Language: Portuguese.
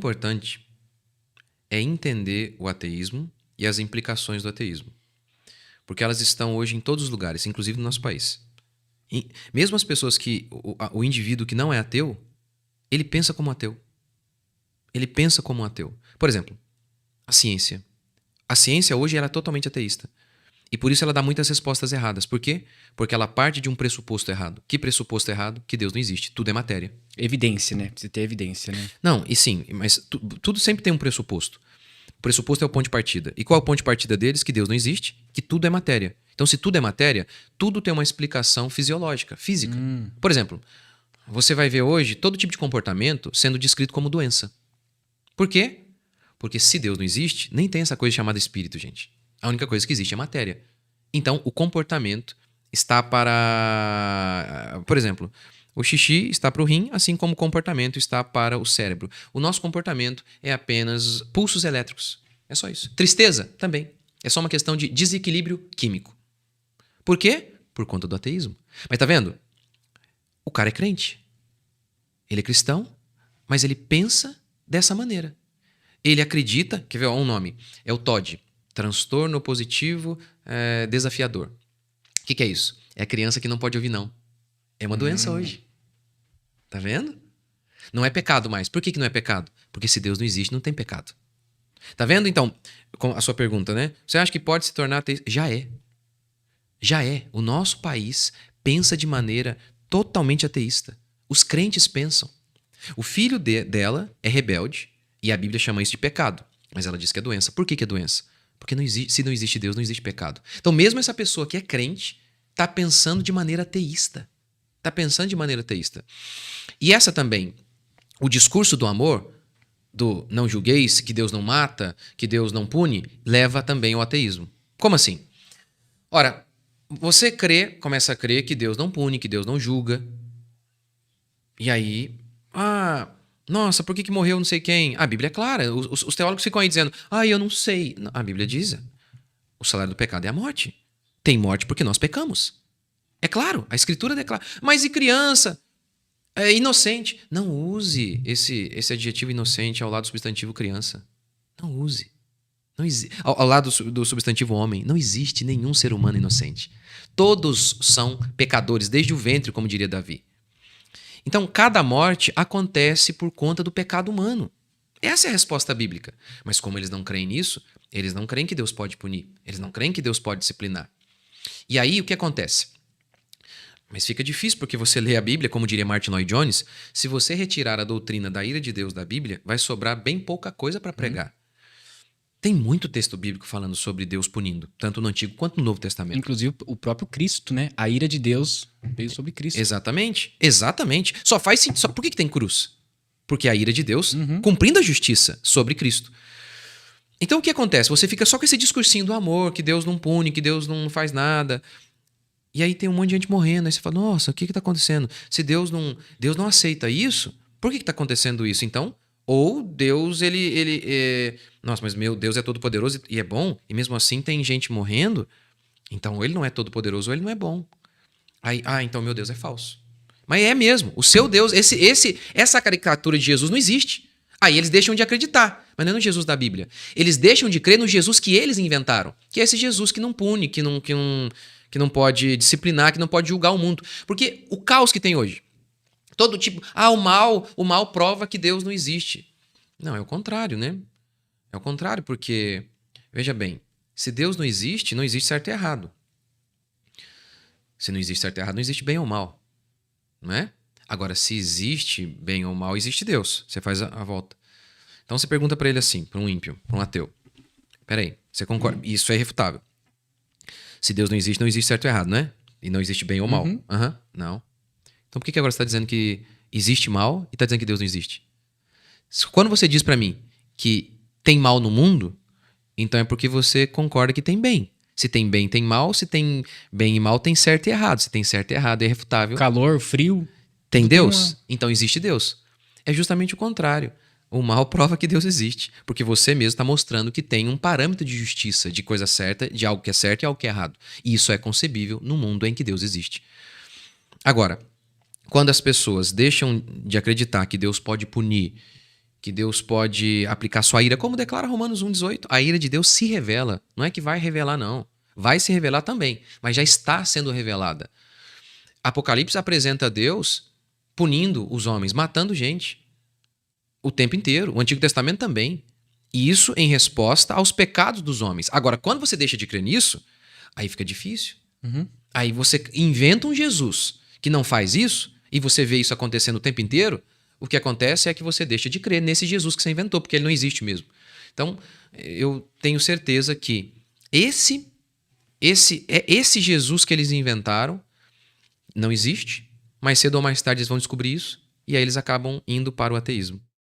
importante é entender o ateísmo e as implicações do ateísmo. Porque elas estão hoje em todos os lugares, inclusive no nosso país. E mesmo as pessoas que... O indivíduo que não é ateu, ele pensa como ateu. Ele pensa como um ateu. Por exemplo, a ciência. A ciência hoje ela é totalmente ateísta. E por isso ela dá muitas respostas erradas. Por quê? Porque ela parte de um pressuposto errado. Que pressuposto errado? Que Deus não existe. Tudo é matéria. Evidência, né? Precisa ter evidência, né? Não, e sim, mas tudo sempre tem um pressuposto. O pressuposto é o ponto de partida. E qual é o ponto de partida deles? Que Deus não existe, que tudo é matéria. Então, se tudo é matéria, tudo tem uma explicação fisiológica, física. Por exemplo, você vai ver hoje todo tipo de comportamento sendo descrito como doença. Por quê? Porque se Deus não existe, nem tem essa coisa chamada espírito, gente. A única coisa que existe é matéria. Então, o comportamento está para... Por exemplo, o xixi está para o rim, assim como o comportamento está para o cérebro. O nosso comportamento é apenas pulsos elétricos. É só isso. Tristeza também. É só uma questão de desequilíbrio químico. Por quê? Por conta do ateísmo. Mas tá vendo? O cara é crente. Ele é cristão, mas ele pensa dessa maneira. Ele acredita... Quer ver? Um nome. É o TOD. Transtorno positivo desafiador. O que é isso? É a criança que não pode ouvir não. É uma doença hoje. Tá vendo? Não é pecado mais. Por que não é pecado? Porque se Deus não existe, não tem pecado. Tá vendo, então, com a sua pergunta, né? Você acha que pode se tornar ateísta? Já é. Já é. O nosso país pensa de maneira totalmente ateísta. Os crentes pensam. O filho dela é rebelde e a Bíblia chama isso de pecado. Mas ela diz que é doença. Por que é doença? Porque não existe, se não existe Deus, não existe pecado. Então, mesmo essa pessoa que é crente está pensando de maneira ateísta. Está pensando de maneira ateísta. E essa também, o discurso do amor, do não julgueis, que Deus não mata, que Deus não pune, leva também ao ateísmo. Como assim? Ora, você começa a crer que Deus não pune, que Deus não julga. E aí, nossa, por que morreu não sei quem? A Bíblia é clara. Os teólogos ficam aí dizendo, eu não sei. A Bíblia diz, o salário do pecado é a morte. Tem morte porque nós pecamos. É claro, a Escritura declara. Mas e criança? É inocente. Não use esse adjetivo inocente ao lado do substantivo criança. Não use. Não ao lado do substantivo homem. Não existe nenhum ser humano inocente. Todos são pecadores, desde o ventre, como diria Davi. Então, cada morte acontece por conta do pecado humano. Essa é a resposta bíblica. Mas como eles não creem nisso, eles não creem que Deus pode punir. Eles não creem que Deus pode disciplinar. E aí, o que acontece? Mas fica difícil porque você lê a Bíblia, como diria Martin Lloyd-Jones, se você retirar a doutrina da ira de Deus da Bíblia, vai sobrar bem pouca coisa para pregar. Tem muito texto bíblico falando sobre Deus punindo, tanto no Antigo quanto no Novo Testamento. Inclusive o próprio Cristo, né? A ira de Deus veio sobre Cristo. Exatamente, exatamente. Só faz sentido. Por que tem cruz? Porque a ira de Deus cumprindo a justiça sobre Cristo. Então o que acontece? Você fica só com esse discursinho do amor, que Deus não pune, que Deus não faz nada. E aí tem um monte de gente morrendo. Aí você fala, nossa, o que está acontecendo? Se Deus não aceita isso, por que está acontecendo isso? Então, ou Deus, nossa, mas meu Deus é todo poderoso e é bom, e mesmo assim tem gente morrendo, então ou ele não é todo poderoso ou ele não é bom. Aí, então meu Deus é falso. Mas é mesmo, o seu Deus, essa caricatura de Jesus não existe. Aí eles deixam de acreditar, mas não é no Jesus da Bíblia. Eles deixam de crer no Jesus que eles inventaram, que é esse Jesus que não pune, que não pode disciplinar, que não pode julgar o mundo. Porque o caos que tem hoje, todo tipo, o mal prova que Deus não existe. Não, é o contrário, né? É o contrário, porque, veja bem, se Deus não existe certo e errado. Se não existe certo e errado, não existe bem ou mal. Não é? Agora, se existe bem ou mal, existe Deus. Você faz a volta. Então você pergunta para ele assim, para um ímpio, para um ateu. Peraí, você concorda? Isso é irrefutável. Se Deus não existe certo ou errado, não é? E não existe bem ou mal. Não. Então por que agora você está dizendo que existe mal e está dizendo que Deus não existe? Quando você diz para mim que tem mal no mundo, então é porque você concorda que tem bem. Se tem bem, tem mal. Se tem bem e mal, tem certo e errado. Se tem certo e errado, é irrefutável. Calor, frio. Tem Deus? Então existe Deus. É justamente o contrário. O mal prova que Deus existe. Porque você mesmo está mostrando que tem um parâmetro de justiça, de coisa certa, de algo que é certo e algo que é errado. E isso é concebível no mundo em que Deus existe. Agora, quando as pessoas deixam de acreditar que Deus pode punir, que Deus pode aplicar sua ira, como declara Romanos 1,18. A ira de Deus se revela. Não é que vai revelar, não. Vai se revelar também, mas já está sendo revelada. Apocalipse apresenta Deus punindo os homens, matando gente o tempo inteiro. O Antigo Testamento também. E isso em resposta aos pecados dos homens. Agora, quando você deixa de crer nisso, aí fica difícil. Aí você inventa um Jesus que não faz isso, e você vê isso acontecendo o tempo inteiro, o que acontece é que você deixa de crer nesse Jesus que você inventou, porque ele não existe mesmo. Então, eu tenho certeza que esse Jesus que eles inventaram não existe, mas cedo ou mais tarde eles vão descobrir isso, e aí eles acabam indo para o ateísmo.